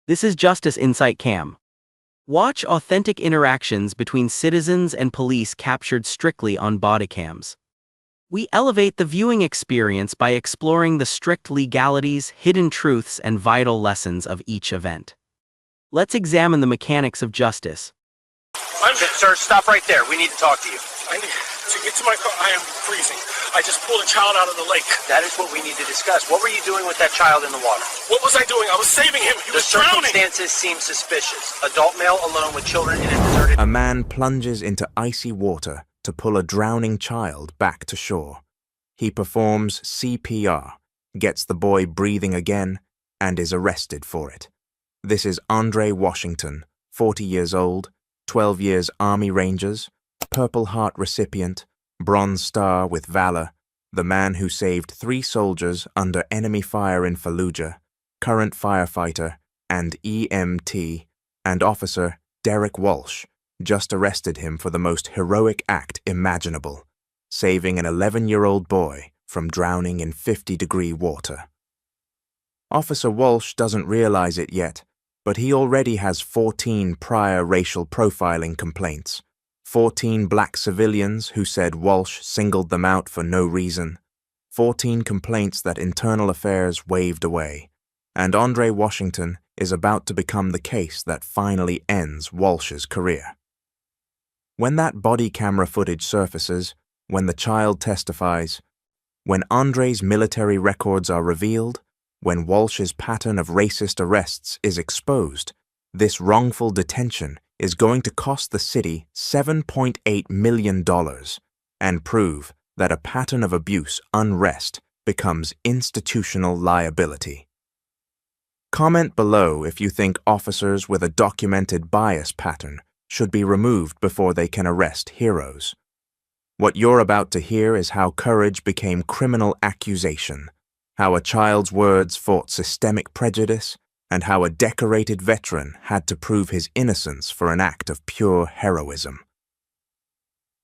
This is Justice Insight Cam. Watch authentic interactions between citizens and police captured strictly on bodycams. We elevate the viewing experience by exploring the strict legalities, hidden truths, and vital lessons of each event. Let's examine the mechanics of justice. Sir, stop right there. We need to talk to you. I need to get to my car. I am freezing. I just pulled a child out of the lake. That is what we need to discuss. What were you doing with that child in the water? What was I doing? I was saving him. He was drowning. The circumstances seem suspicious. Adult male alone with children in a deserted... A man plunges into icy water to pull a drowning child back to shore. He performs CPR, gets the boy breathing again, and is arrested for it. This is Andre Washington, 40 years old, 12 years Army Rangers, Purple Heart recipient, Bronze Star with Valor, the man who saved 3 soldiers under enemy fire in Fallujah, current firefighter and EMT, and Officer Derek Walsh just arrested him for the most heroic act imaginable, saving an 11-year-old boy from drowning in 50-degree water. Officer Walsh doesn't realize it yet, but he already has 14 prior racial profiling complaints. 14 black civilians who said Walsh singled them out for no reason, 14 complaints that Internal Affairs waved away, and Andre Washington is about to become the case that finally ends Walsh's career. When that body camera footage surfaces, when the child testifies, when Andre's military records are revealed, when Walsh's pattern of racist arrests is exposed, this wrongful detention is going to cost the city $7.8 million and prove that a pattern of abuse unrest becomes institutional liability. Comment below if you think officers with a documented bias pattern should be removed before they can arrest heroes. What you're about to hear is how courage became criminal accusation, how a child's words fought systemic prejudice, and how a decorated veteran had to prove his innocence for an act of pure heroism.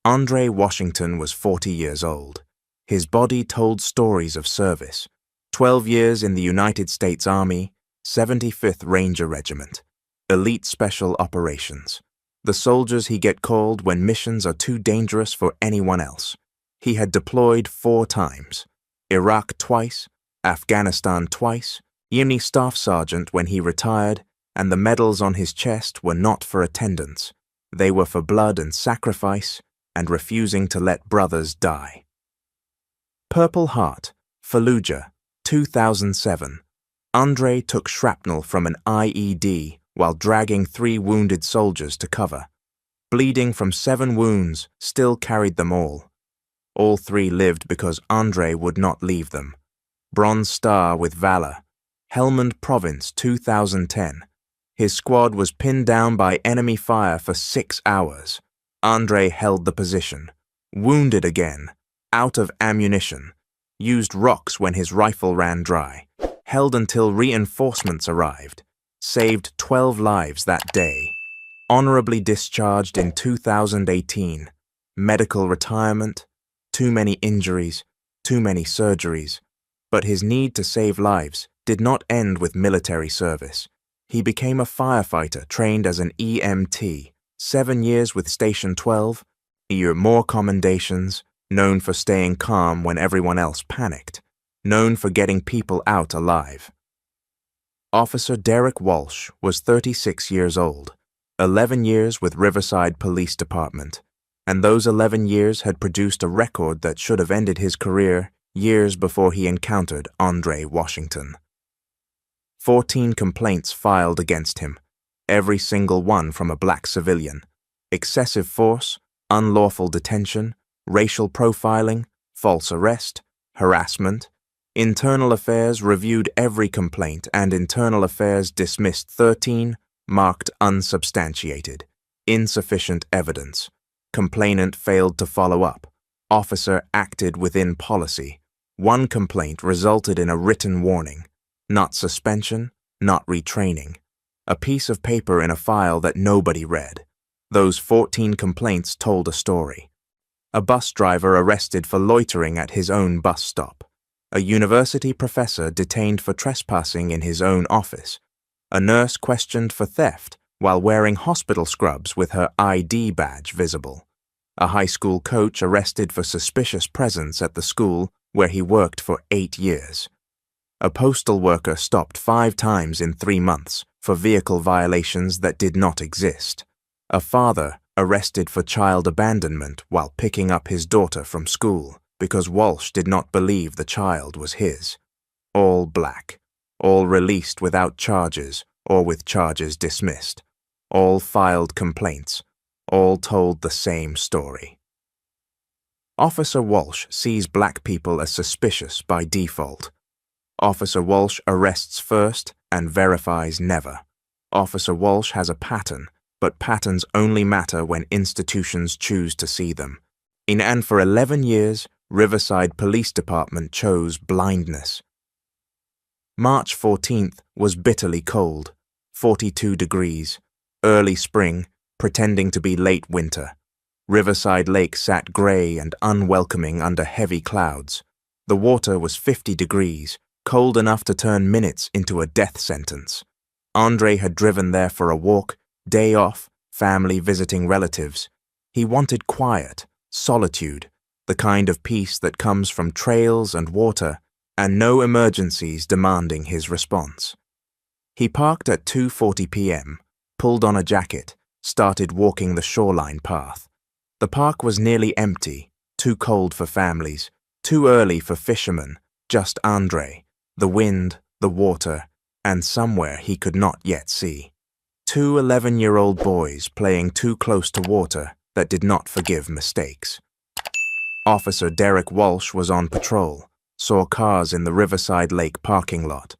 Andre Washington was 40 years old. His body told stories of service. 12 years in the United States Army, 75th Ranger Regiment, elite special operations. The soldiers he get called when missions are too dangerous for anyone else. He had deployed 4 times. Iraq twice, Afghanistan twice, Uni Staff Sergeant when he retired, and the medals on his chest were not for attendance. They were for blood and sacrifice, and refusing to let brothers die. Purple Heart, Fallujah, 2007. Andre took shrapnel from an IED while dragging 3 wounded soldiers to cover. Bleeding from 7 wounds, still carried them all. All 3 lived because Andre would not leave them. Bronze Star with Valor, Helmand Province, 2010. His squad was pinned down by enemy fire for 6 hours. Andre held the position, wounded again, out of ammunition, used rocks when his rifle ran dry, held until reinforcements arrived, saved 12 lives that day, honorably discharged in 2018, medical retirement, too many injuries, too many surgeries, but his need to save lives did not end with military service. He became a firefighter trained as an EMT, 7 years with Station 12, a year more commendations, known for staying calm when everyone else panicked, known for getting people out alive. Officer Derek Walsh was 36 years old, 11 years with Riverside Police Department, and those 11 years had produced a record that should have ended his career years before he encountered Andre Washington. 14 complaints filed against him, every single one from a black civilian. Excessive force, unlawful detention, racial profiling, false arrest, harassment. Internal Affairs reviewed every complaint and Internal Affairs dismissed 13, marked unsubstantiated, insufficient evidence. Complainant failed to follow up. Officer acted within policy. 1 complaint resulted in a written warning. Not suspension, not retraining. A piece of paper in a file that nobody read. Those 14 complaints told a story. A bus driver arrested for loitering at his own bus stop. A university professor detained for trespassing in his own office. A nurse questioned for theft while wearing hospital scrubs with her ID badge visible. A high school coach arrested for suspicious presence at the school where he worked for 8 years. A postal worker stopped 5 times in 3 months for vehicle violations that did not exist. A father arrested for child abandonment while picking up his daughter from school because Walsh did not believe the child was his. All black. All released without charges or with charges dismissed. All filed complaints. All told the same story. Officer Walsh sees black people as suspicious by default. Officer Walsh arrests first and verifies never. Officer Walsh has a pattern, but patterns only matter when institutions choose to see them. And for 11 years, Riverside Police Department chose blindness. March 14th was bitterly cold, 42 degrees, early spring, pretending to be late winter. Riverside Lake sat grey and unwelcoming under heavy clouds. The water was 50 degrees, cold enough to turn minutes into a death sentence. Andre had driven there for a walk, day off, family visiting relatives. He wanted quiet, solitude, the kind of peace that comes from trails and water, and no emergencies demanding his response. He parked at 2:40 p.m., pulled on a jacket, started walking the shoreline path. The park was nearly empty, too cold for families, too early for fishermen, just Andre, the wind, the water, and somewhere he could not yet see. 2 11-year-old boys playing too close to water that did not forgive mistakes. Officer Derek Walsh was on patrol, saw cars in the Riverside Lake parking lot.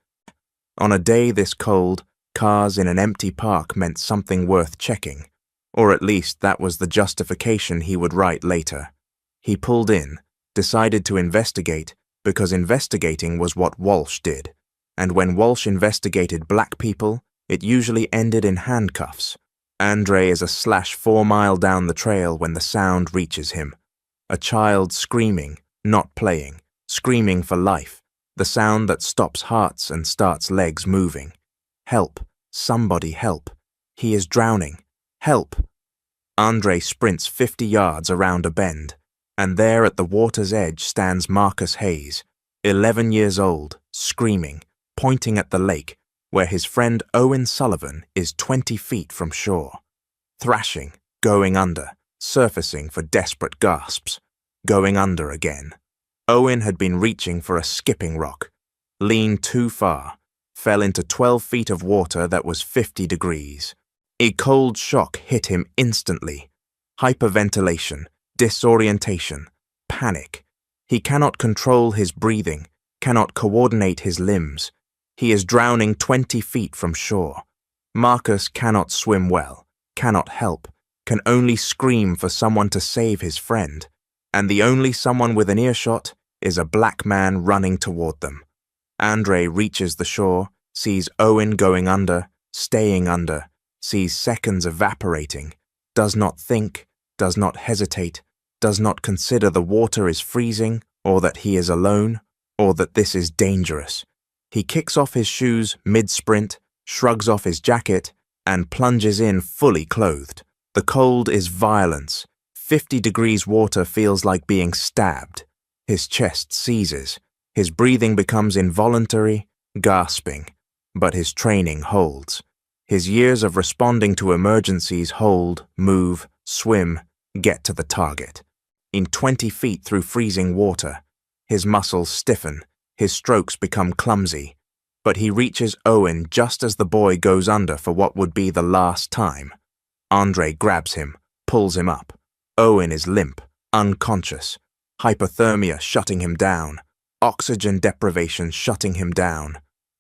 On a day this cold, cars in an empty park meant something worth checking, or at least that was the justification he would write later. He pulled in, decided to investigate, because investigating was what Walsh did, and when Walsh investigated black people, it usually ended in handcuffs. Andre is a slash 4 mile down the trail when the sound reaches him. A child screaming, not playing, screaming for life, the sound that stops hearts and starts legs moving. Help, somebody help. He is drowning. Help. Andre sprints 50 yards around a bend, and there at the water's edge stands Marcus Hayes, 11 years old, screaming, pointing at the lake, where his friend Owen Sullivan is 20 feet from shore. Thrashing, going under, surfacing for desperate gasps, going under again. Owen had been reaching for a skipping rock, leaned too far, fell into 12 feet of water that was 50 degrees. A cold shock hit him instantly. Hyperventilation, disorientation, panic. He cannot control his breathing, cannot coordinate his limbs. He is drowning 20 feet from shore. Marcus cannot swim well, cannot help, can only scream for someone to save his friend, and the only someone with an earshot is a black man running toward them. Andre reaches the shore, sees Owen going under, staying under, sees seconds evaporating, does not think, does not hesitate, does not consider the water is freezing, or that he is alone, or that this is dangerous. He kicks off his shoes mid-sprint, shrugs off his jacket, and plunges in fully clothed. The cold is violence. 50 degrees water feels like being stabbed. His chest seizes. His breathing becomes involuntary, gasping. But his training holds. His years of responding to emergencies hold, move, swim, get to the target. In 20 feet through freezing water, his muscles stiffen, his strokes become clumsy, but he reaches Owen just as the boy goes under for what would be the last time. Andre grabs him, pulls him up. Owen is limp, unconscious, hypothermia shutting him down, oxygen deprivation shutting him down.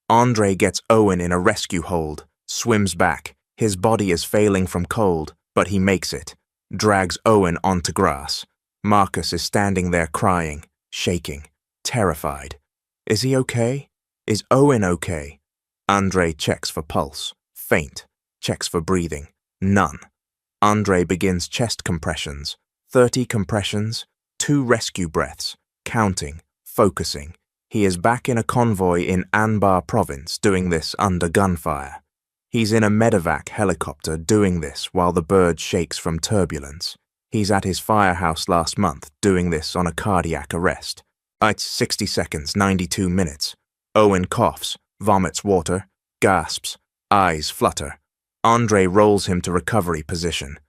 Andre gets Owen in a rescue hold, swims back. His body is failing from cold, but he makes it, drags Owen onto grass. Marcus is standing there crying, shaking, terrified. Is he okay? Is Owen okay? Andre checks for pulse, faint, checks for breathing, none. Andre begins chest compressions, 30 compressions, 2 rescue breaths, counting, focusing. He is back in a convoy in Anbar province doing this under gunfire. He's in a medevac helicopter doing this while the bird shakes from turbulence. He's at his firehouse last month doing this on a cardiac arrest. It's 60 seconds, 92 minutes. Owen coughs, vomits water, gasps, eyes flutter. Andre rolls him to recovery position.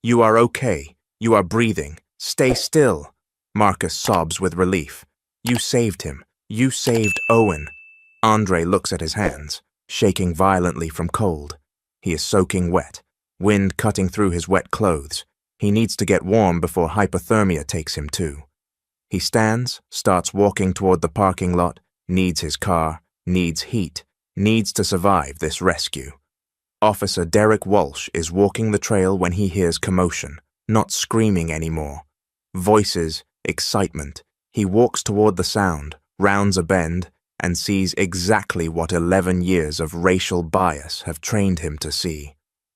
You are okay. You are breathing. Stay still. Marcus sobs with relief. You saved him. You saved Owen. Andre looks at his hands, shaking violently from cold. He is soaking wet, wind cutting through his wet clothes. He needs to get warm before hypothermia takes him too. He stands, starts walking toward the parking lot, needs his car, needs heat, needs to survive this rescue. Officer Derek Walsh is walking the trail when he hears commotion, not screaming anymore. Voices, excitement. He walks toward the sound, rounds a bend, and sees exactly what 11 years of racial bias have trained him to see.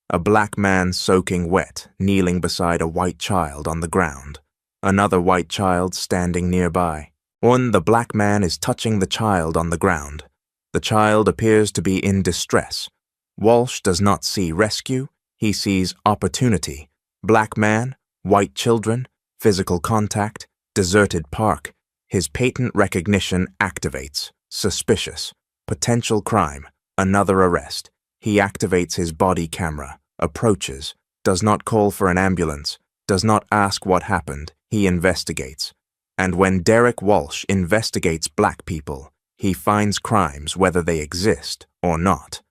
A black man soaking wet, kneeling beside a white child on the ground. Another white child standing nearby. The black man is touching the child on the ground. The child appears to be in distress. Walsh does not see rescue, he sees opportunity. Black man, white children, physical contact, deserted park. His patent recognition activates. Suspicious. Potential crime. Another arrest. He activates his body camera, approaches, does not call for an ambulance, does not ask what happened, he investigates. And when Derek Walsh investigates black people, he finds crimes whether they exist or not.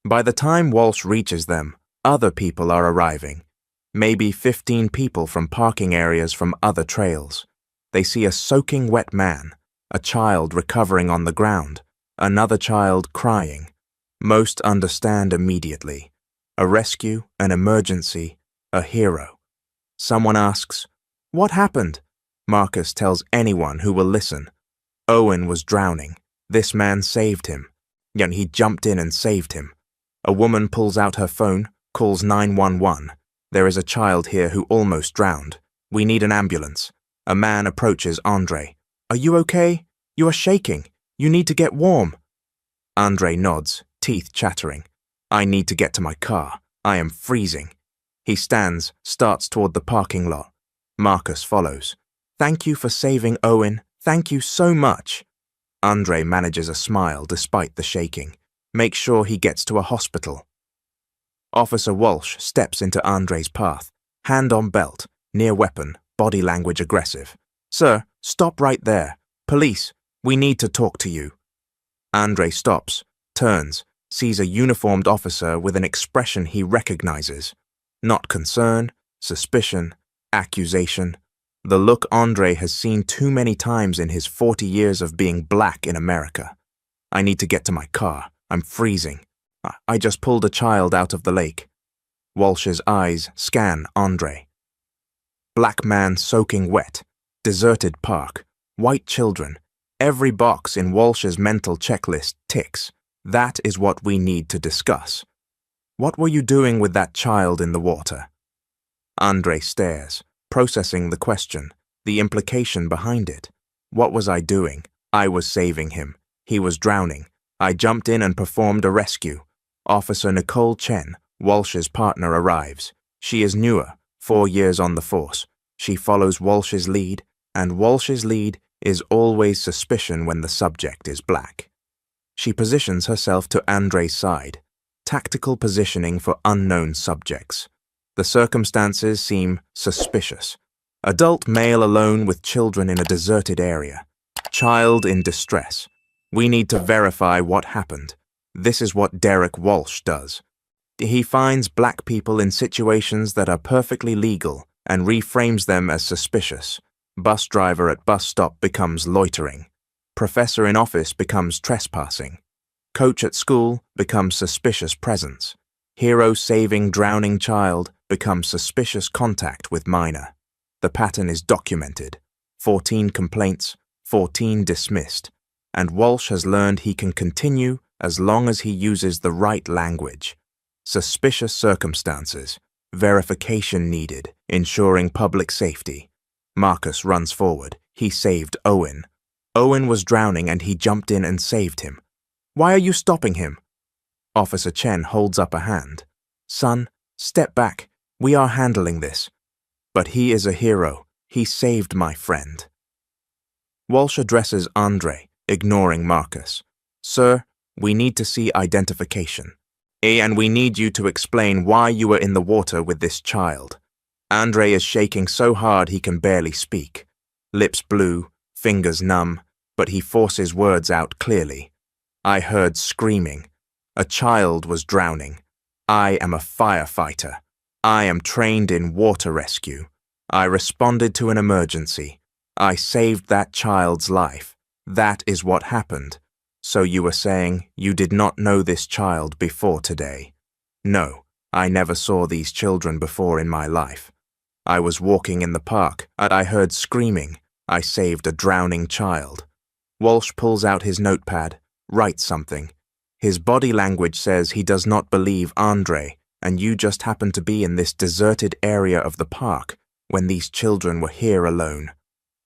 By the time Walsh reaches them, other people are arriving. Maybe 15 people from parking areas from other trails. They see a soaking wet man, a child recovering on the ground, another child crying. Most understand immediately. A rescue, an emergency, a hero. Someone asks, "What happened?" Marcus tells anyone who will listen. Owen was drowning. This man saved him. Yet he jumped in and saved him. A woman pulls out her phone, calls 911. There is a child here who almost drowned. We need an ambulance. A man approaches Andre. Are you okay? You are shaking. You need to get warm. Andre nods, teeth chattering. I need to get to my car. I am freezing. He stands, starts toward the parking lot. Marcus follows. Thank you for saving Owen. Thank you so much. Andre manages a smile despite the shaking. Makes sure he gets to a hospital. Officer Walsh steps into Andre's path, hand on belt, near weapon, body language aggressive. Sir, stop right there. Police, we need to talk to you. Andre stops, turns, sees a uniformed officer with an expression he recognizes. Not concern, suspicion, accusation. The look Andre has seen too many times in his 40 years of being black in America. I need to get to my car. I'm freezing. I just pulled a child out of the lake. Walsh's eyes scan Andre. Black man soaking wet. Deserted park. White children. Every box in Walsh's mental checklist ticks. That is what we need to discuss. What were you doing with that child in the water? Andre stares, processing the question, the implication behind it. What was I doing? I was saving him. He was drowning. I jumped in and performed a rescue. Officer Nicole Chen, Walsh's partner, arrives. She is newer, 4 years on the force. She follows Walsh's lead, and Walsh's lead is always suspicion when the subject is black. She positions herself to Andre's side. Tactical positioning for unknown subjects. The circumstances seem suspicious. Adult male alone with children in a deserted area. Child in distress. We need to verify what happened. This is what Derek Walsh does. He finds black people in situations that are perfectly legal and reframes them as suspicious. Bus driver at bus stop becomes loitering. Professor in office becomes trespassing. Coach at school becomes suspicious presence. Hero saving drowning child becomes suspicious contact with minor. The pattern is documented. 14 complaints, 14 dismissed. And Walsh has learned he can continue as long as he uses the right language. Suspicious circumstances. Verification needed, ensuring public safety. Marcus runs forward. He saved Owen. Owen was drowning and he jumped in and saved him. Why are you stopping him? Officer Chen holds up a hand. Son, step back. We are handling this. But he is a hero. He saved my friend. Walsh addresses Andre, ignoring Marcus. Sir, we need to see identification. And we need you to explain why you were in the water with this child. Andre is shaking so hard he can barely speak. Lips blue, fingers numb, but he forces words out clearly. I heard screaming. A child was drowning. I am a firefighter. I am trained in water rescue. I responded to an emergency. I saved that child's life. That is what happened. So you were saying you did not know this child before today? No, I never saw these children before in my life. I was walking in the park and I heard screaming. I saved a drowning child. Walsh pulls out his notepad, writes something. His body language says he does not believe Andre, and you just happened to be in this deserted area of the park when these children were here alone.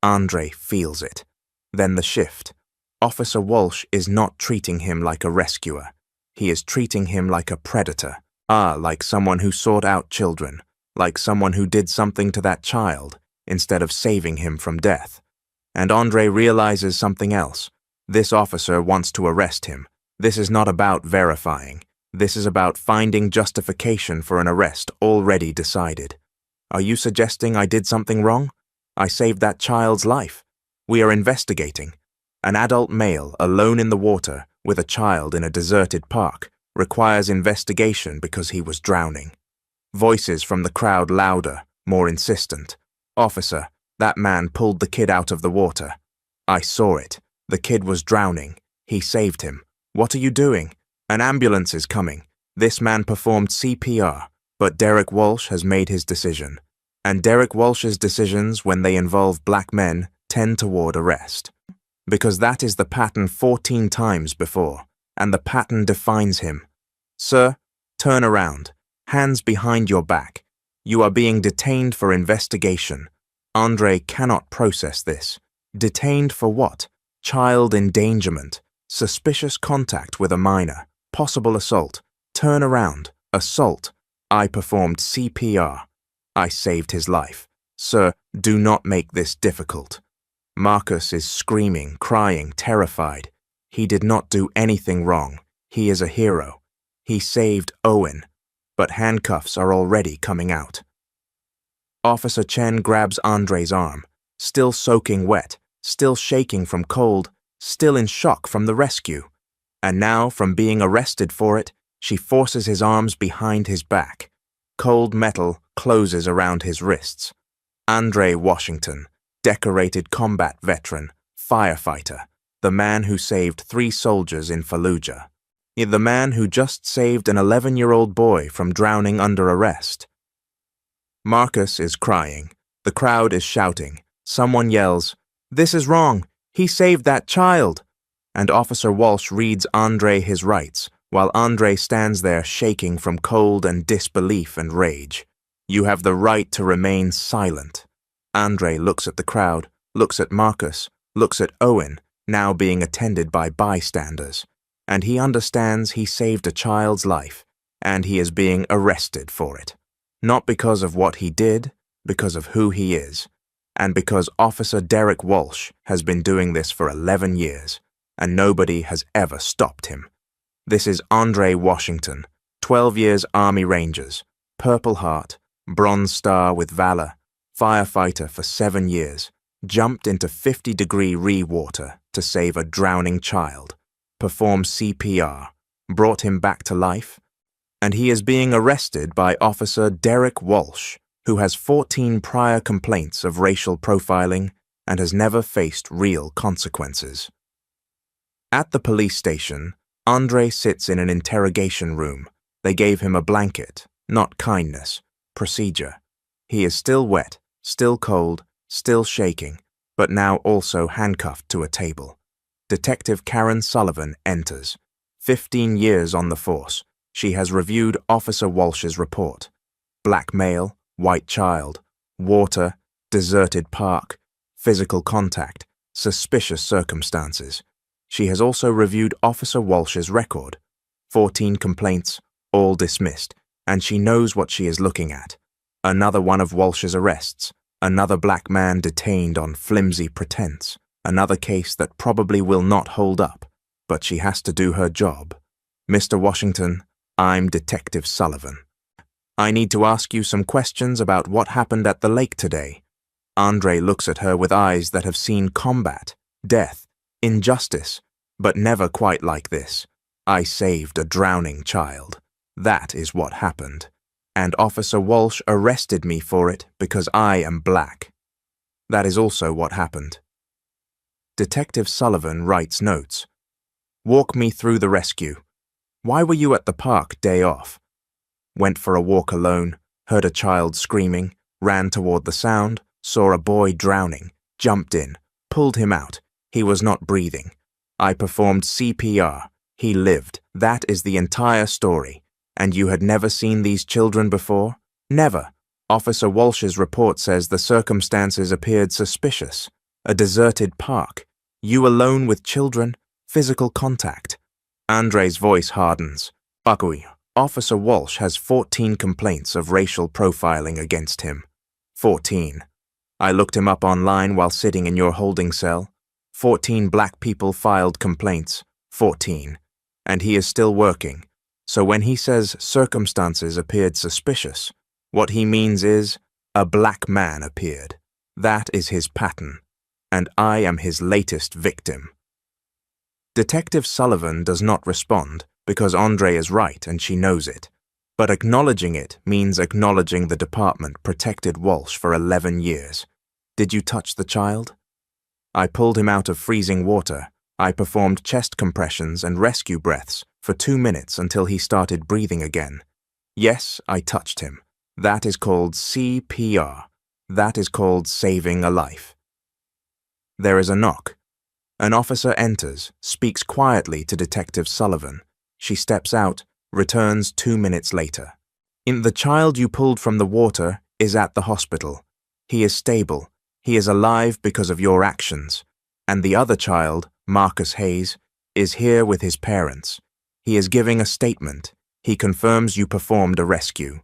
Andre feels it. Then the shift. Officer Walsh is not treating him like a rescuer. He is treating him like a predator. Like someone who sought out children, like someone who did something to that child instead of saving him from death. And Andre realizes something else. This officer wants to arrest him. This is not about verifying. This is about finding justification for an arrest already decided. Are you suggesting I did something wrong? I saved that child's life. We are investigating. An adult male alone in the water with a child in a deserted park requires investigation because he was drowning. Voices from the crowd louder, more insistent. Officer, that man pulled the kid out of the water. I saw it. The kid was drowning. He saved him. What are you doing? An ambulance is coming. This man performed CPR, but Derek Walsh has made his decision. And Derek Walsh's decisions, when they involve black men, tend toward arrest. Because that is the pattern 14 times before, and the pattern defines him. Sir, turn around. Hands behind your back. You are being detained for investigation. Andre cannot process this. Detained for what? Child endangerment. Suspicious contact with a minor. Possible assault. Turn around. Assault. I performed CPR. I saved his life. Sir, do not make this difficult. Marcus is screaming, crying, terrified. He did not do anything wrong. He is a hero. He saved Owen. But handcuffs are already coming out. Officer Chen grabs Andre's arm, still soaking wet, still shaking from cold, still in shock from the rescue. And now, from being arrested for it, she forces his arms behind his back. Cold metal closes around his wrists. Andre Washington, decorated combat veteran, firefighter, the man who saved 3 soldiers in Fallujah. The man who just saved an 11-year-old boy from drowning under arrest. Marcus is crying. The crowd is shouting. Someone yells, "This is wrong! He saved that child!" And Officer Walsh reads Andre his rights, while Andre stands there shaking from cold and disbelief and rage. You have the right to remain silent. Andre looks at the crowd, looks at Marcus, looks at Owen, now being attended by bystanders, and he understands he saved a child's life, and he is being arrested for it. Not because of what he did, because of who he is, and because Officer Derek Walsh has been doing this for 11 years, and nobody has ever stopped him. This is Andre Washington, 12 years Army Rangers, Purple Heart, Bronze Star with Valor, firefighter for 7 years, jumped into 50-degree water to save a drowning child, performed CPR, brought him back to life, and he is being arrested by Officer Derek Walsh, who has 14 prior complaints of racial profiling and has never faced real consequences. At the police station, Andre sits in an interrogation room. They gave him a blanket, not kindness, procedure. He is still wet, still cold, still shaking, but now also handcuffed to a table. Detective Karen Sullivan enters. 15 years on the force. She has reviewed Officer Walsh's report. Black male, white child, water, deserted park, physical contact, suspicious circumstances. She has also reviewed Officer Walsh's record. 14 complaints, all dismissed, and she knows what she is looking at. Another one of Walsh's arrests, another black man detained on flimsy pretense, another case that probably will not hold up, but she has to do her job. Mr. Washington, I'm Detective Sullivan. I need to ask you some questions about what happened at the lake today. Andre looks at her with eyes that have seen combat, death, injustice, but never quite like this. I saved a drowning child. That is what happened. And Officer Walsh arrested me for it because I am black. That is also what happened. Detective Sullivan writes notes. Walk me through the rescue. Why were you at the park day off? Went for a walk alone, heard a child screaming, ran toward the sound, saw a boy drowning, jumped in, pulled him out. He was not breathing. I performed CPR. He lived. That is the entire story. And you had never seen these children before? Never. Officer Walsh's report says the circumstances appeared suspicious. A deserted park. You alone with children? Physical contact. Andre's voice hardens. Bakui, Officer Walsh has 14 complaints of racial profiling against him. 14. I looked him up online while sitting in your holding cell. 14 black people filed complaints. 14. And he is still working. So when he says circumstances appeared suspicious, what he means is a black man appeared. That is his pattern. And I am his latest victim. Detective Sullivan does not respond because Andre is right and she knows it. But acknowledging it means acknowledging the department protected Walsh for 11 years. Did you touch the child? I pulled him out of freezing water. I performed chest compressions and rescue breaths for 2 minutes until he started breathing again. Yes, I touched him. That is called CPR. That is called saving a life. There is a knock. An officer enters, speaks quietly to Detective Sullivan. She steps out, returns 2 minutes later. The child you pulled from the water is at the hospital. He is stable. He is alive because of your actions. And the other child, Marcus Hayes, is here with his parents. He is giving a statement. He confirms you performed a rescue.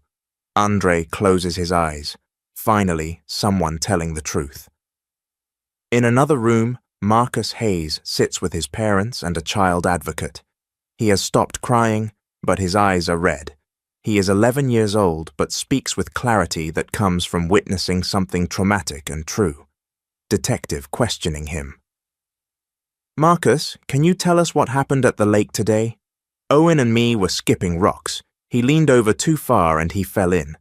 Andre closes his eyes. Finally, someone telling the truth. In another room, Marcus Hayes sits with his parents and a child advocate. He has stopped crying, but his eyes are red. He is 11 years old, but speaks with clarity that comes from witnessing something traumatic and true. Detective questioning him. Marcus, can you tell us what happened at the lake today? Owen and me were skipping rocks. He leaned over too far and he fell in.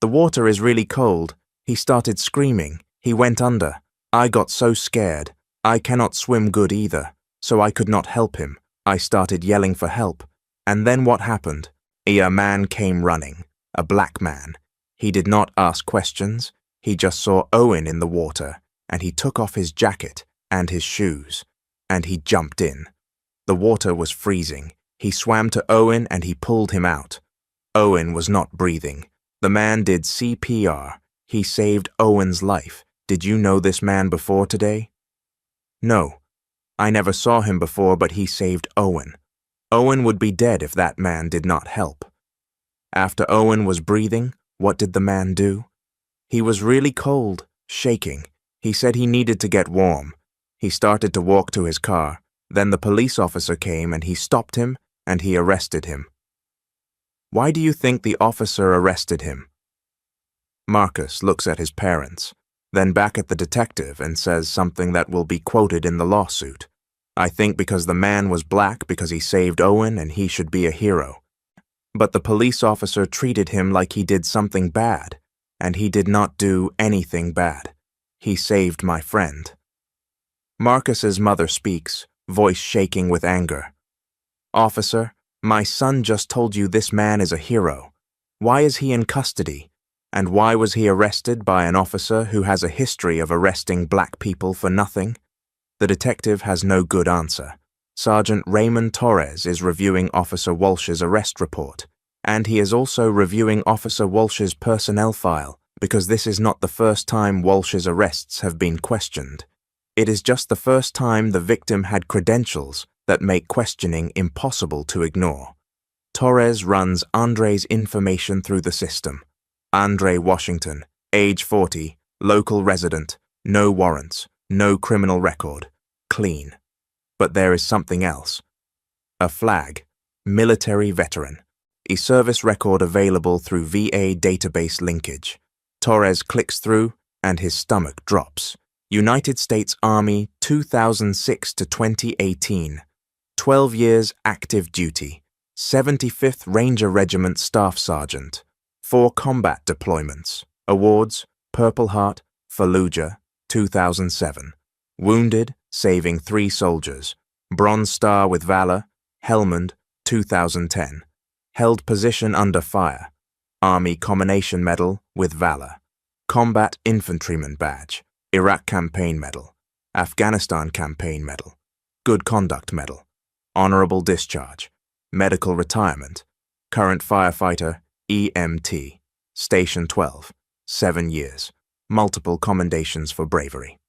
The water is really cold. He started screaming. He went under. I got so scared. I cannot swim good either, so I could not help him. I started yelling for help. And then what happened? A man came running, a black man. He did not ask questions. He just saw Owen in the water, and he took off his jacket and his shoes, and he jumped in. The water was freezing. He swam to Owen and he pulled him out. Owen was not breathing. The man did CPR. He saved Owen's life. Did you know this man before today? No. I never saw him before, but he saved Owen. Owen would be dead if that man did not help. After Owen was breathing, what did the man do? He was really cold, shaking. He said he needed to get warm. He started to walk to his car. Then the police officer came and he stopped him and he arrested him. Why do you think the officer arrested him? Marcus looks at his parents, then back at the detective and says something that will be quoted in the lawsuit. I think because the man was black because he saved Owen and he should be a hero. But the police officer treated him like he did something bad, and he did not do anything bad. He saved my friend. Marcus's mother speaks, voice shaking with anger. Officer, my son just told you this man is a hero. Why is he in custody? And why was he arrested by an officer who has a history of arresting black people for nothing? The detective has no good answer. Sergeant Raymond Torres is reviewing Officer Walsh's arrest report, and he is also reviewing Officer Walsh's personnel file because this is not the first time Walsh's arrests have been questioned. It is just the first time the victim had credentials that make questioning impossible to ignore. Torres runs Andre's information through the system. Andre Washington, age 40, local resident, no warrants, no criminal record, clean. But there is something else. A flag, military veteran, a service record available through VA database linkage. Torres clicks through and his stomach drops. United States Army 2006 to 2018. 12 years active duty. 75th Ranger Regiment Staff Sergeant. 4 combat deployments. Awards, Purple Heart, Fallujah, 2007. Wounded, saving 3 soldiers. Bronze Star with Valor, Helmand, 2010. Held position under fire. Army Combination Medal with Valor. Combat Infantryman Badge. Iraq Campaign Medal. Afghanistan Campaign Medal. Good Conduct Medal. Honorable Discharge. Medical Retirement. Current Firefighter, EMT. Station 12. 7 years. Multiple commendations for bravery.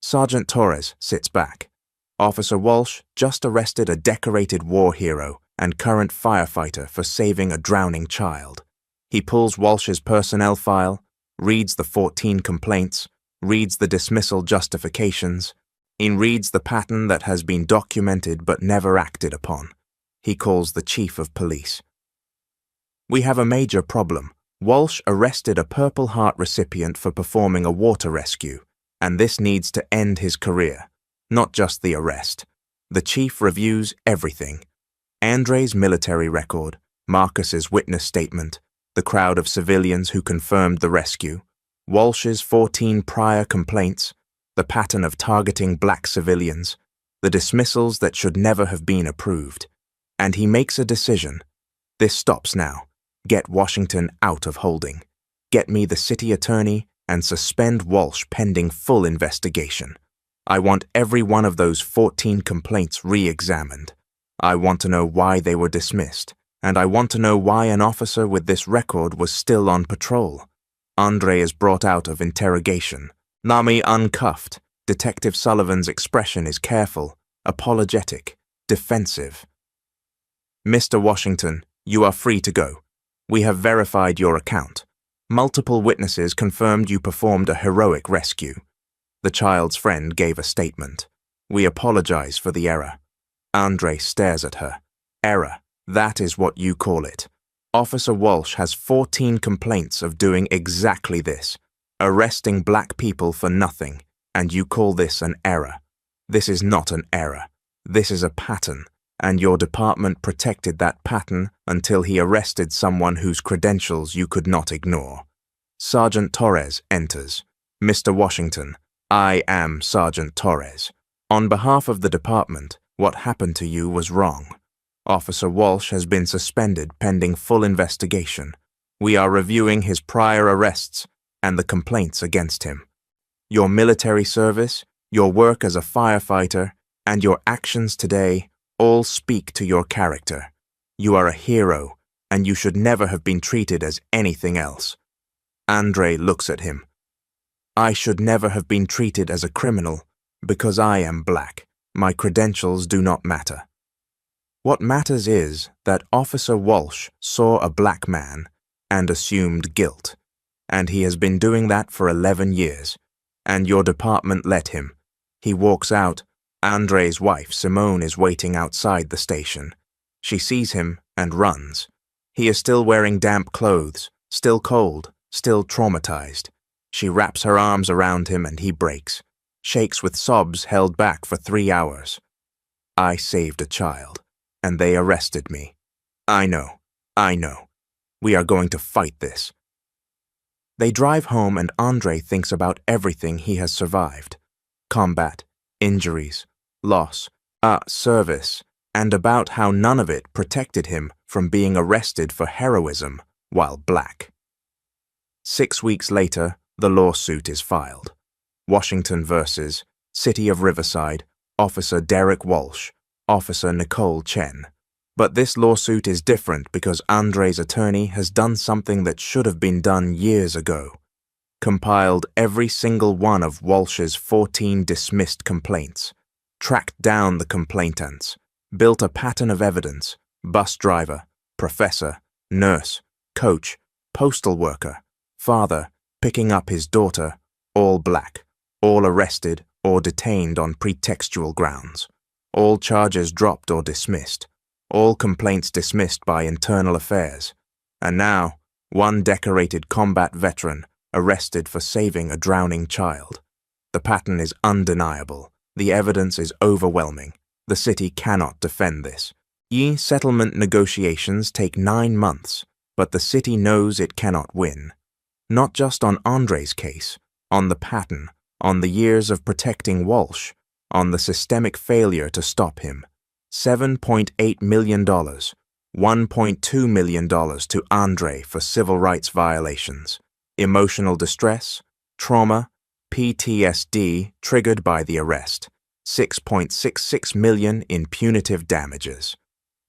Sergeant Torres sits back. Officer Walsh just arrested a decorated war hero and current firefighter for saving a drowning child. He pulls Walsh's personnel file, reads the 14 complaints, reads the dismissal justifications, and reads the pattern that has been documented but never acted upon. He calls the chief of police. We have a major problem. Walsh arrested a Purple Heart recipient for performing a water rescue, and this needs to end his career, not just the arrest. The chief reviews everything. Andre's military record, Marcus's witness statement, the crowd of civilians who confirmed the rescue, Walsh's 14 prior complaints, the pattern of targeting black civilians, the dismissals that should never have been approved. And he makes a decision. This stops now. Get Washington out of holding. Get me the city attorney and suspend Walsh pending full investigation. I want every one of those 14 complaints re-examined. I want to know why they were dismissed, and I want to know why an officer with this record was still on patrol. Andre is brought out of interrogation. Nami uncuffed. Detective Sullivan's expression is careful, apologetic, defensive. Mr. Washington, you are free to go. We have verified your account. Multiple witnesses confirmed you performed a heroic rescue. The child's friend gave a statement. We apologize for the error. Andre stares at her. Error, that is what you call it. Officer Walsh has 14 complaints of doing exactly this, arresting black people for nothing, and you call this an error. This is not an error. This is a pattern, and your department protected that pattern until he arrested someone whose credentials you could not ignore. Sergeant Torres enters. Mr. Washington, I am Sergeant Torres. On behalf of the department, what happened to you was wrong. Officer Walsh has been suspended pending full investigation. We are reviewing his prior arrests and the complaints against him. Your military service, your work as a firefighter, and your actions today all speak to your character. You are a hero, and you should never have been treated as anything else. Andre looks at him. I should never have been treated as a criminal because I am black. My credentials do not matter. What matters is that Officer Walsh saw a black man and assumed guilt, and he has been doing that for 11 years, and your department let him. He walks out. Andre's wife, Simone, is waiting outside the station. She sees him and runs. He is still wearing damp clothes, still cold, still traumatized. She wraps her arms around him and he breaks, shakes with sobs held back for 3 hours. I saved a child, and they arrested me. I know. We are going to fight this. They drive home and Andre thinks about everything he has survived. Combat, injuries, loss, service, and about how none of it protected him from being arrested for heroism while black. 6 weeks later, the lawsuit is filed. Washington versus City of Riverside, Officer Derek Walsh, Officer Nicole Chen. But this lawsuit is different because Andre's attorney has done something that should have been done years ago. Compiled every single one of Walsh's 14 dismissed complaints, tracked down the complainants, built a pattern of evidence, Bus driver, professor, nurse, coach, postal worker, father, picking up his daughter, all black, all arrested or detained on pretextual grounds, all charges dropped or dismissed, all complaints dismissed by internal affairs, and now, one decorated combat veteran arrested for saving a drowning child. The pattern is undeniable. The evidence is overwhelming. The city cannot defend this. Settlement negotiations take 9 months, but the city knows it cannot win. Not just on Andre's case, on the pattern, on the years of protecting Walsh, on the systemic failure to stop him. $7.8 million, $1.2 million to Andre for civil rights violations, emotional distress, trauma, PTSD triggered by the arrest, $6.66 million in punitive damages.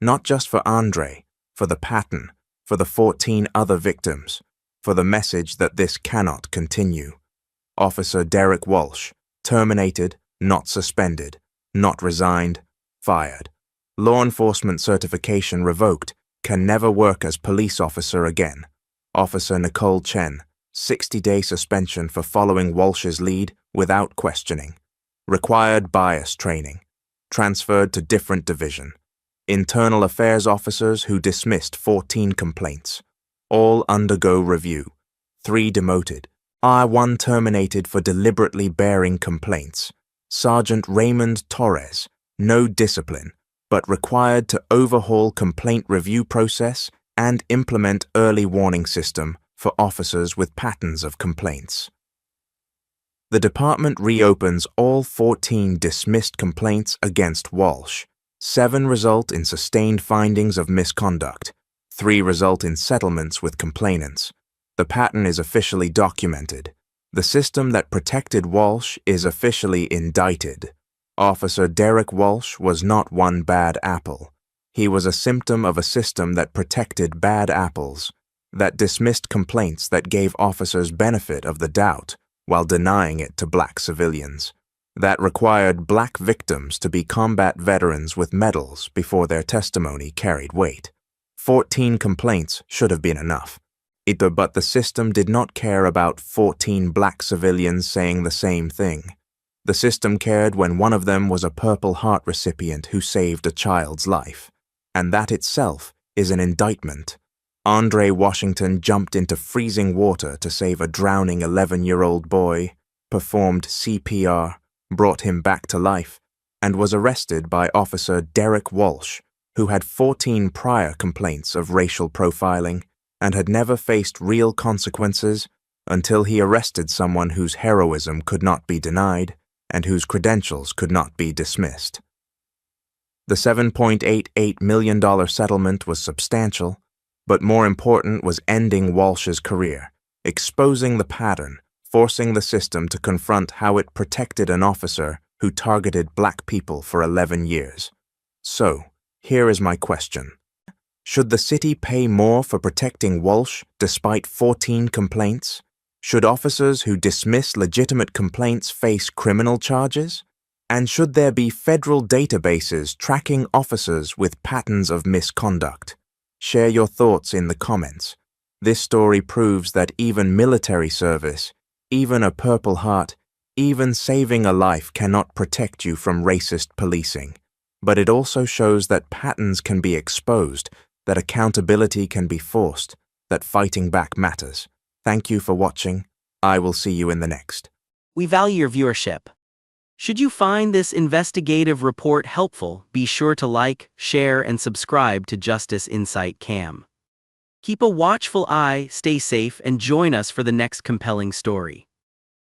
Not just for Andre, for the pattern, for the 14 other victims, for the message that this cannot continue. Officer Derek Walsh, terminated, not suspended, not resigned, fired. Law enforcement certification revoked, can never work as police officer again. Officer Nicole Chen, 60-day suspension for following Walsh's lead without questioning. Required bias training. Transferred to different division. Internal affairs officers who dismissed 14 complaints. All undergo review. 3 demoted. R1 terminated for deliberately bearing complaints. Sergeant Raymond Torres, no discipline, but required to overhaul complaint review process and implement early warning system for officers with patterns of complaints. The department reopens all 14 dismissed complaints against Walsh. 7 result in sustained findings of misconduct. 3 result in settlements with complainants. The pattern is officially documented. The system that protected Walsh is officially indicted. Officer Derek Walsh was not one bad apple. He was a symptom of a system that protected bad apples, that dismissed complaints that gave officers benefit of the doubt while denying it to black civilians, that required black victims to be combat veterans with medals before their testimony carried weight. 14 complaints should have been enough. But the system did not care about 14 black civilians saying the same thing. The system cared when one of them was a Purple Heart recipient who saved a child's life. And that itself is an indictment. Andre Washington jumped into freezing water to save a drowning 11-year-old boy, performed CPR, brought him back to life, and was arrested by Officer Derek Walsh, who had 14 prior complaints of racial profiling and had never faced real consequences until he arrested someone whose heroism could not be denied and whose credentials could not be dismissed. The $7.88 million settlement was substantial, but more important was ending Walsh's career, exposing the pattern, forcing the system to confront how it protected an officer who targeted black people for 11 years. So, here is my question. Should the city pay more for protecting Walsh despite 14 complaints? Should officers who dismiss legitimate complaints face criminal charges? And should there be federal databases tracking officers with patterns of misconduct? Share your thoughts in the comments. This story proves that even military service, even a Purple Heart, even saving a life cannot protect you from racist policing. But it also shows that patterns can be exposed, that accountability can be forced, that fighting back matters. Thank you for watching. I will see you in the next. We value your viewership. Should you find this investigative report helpful, be sure to like, share, and subscribe to Justice Insight Cam. Keep a watchful eye, stay safe, and join us for the next compelling story.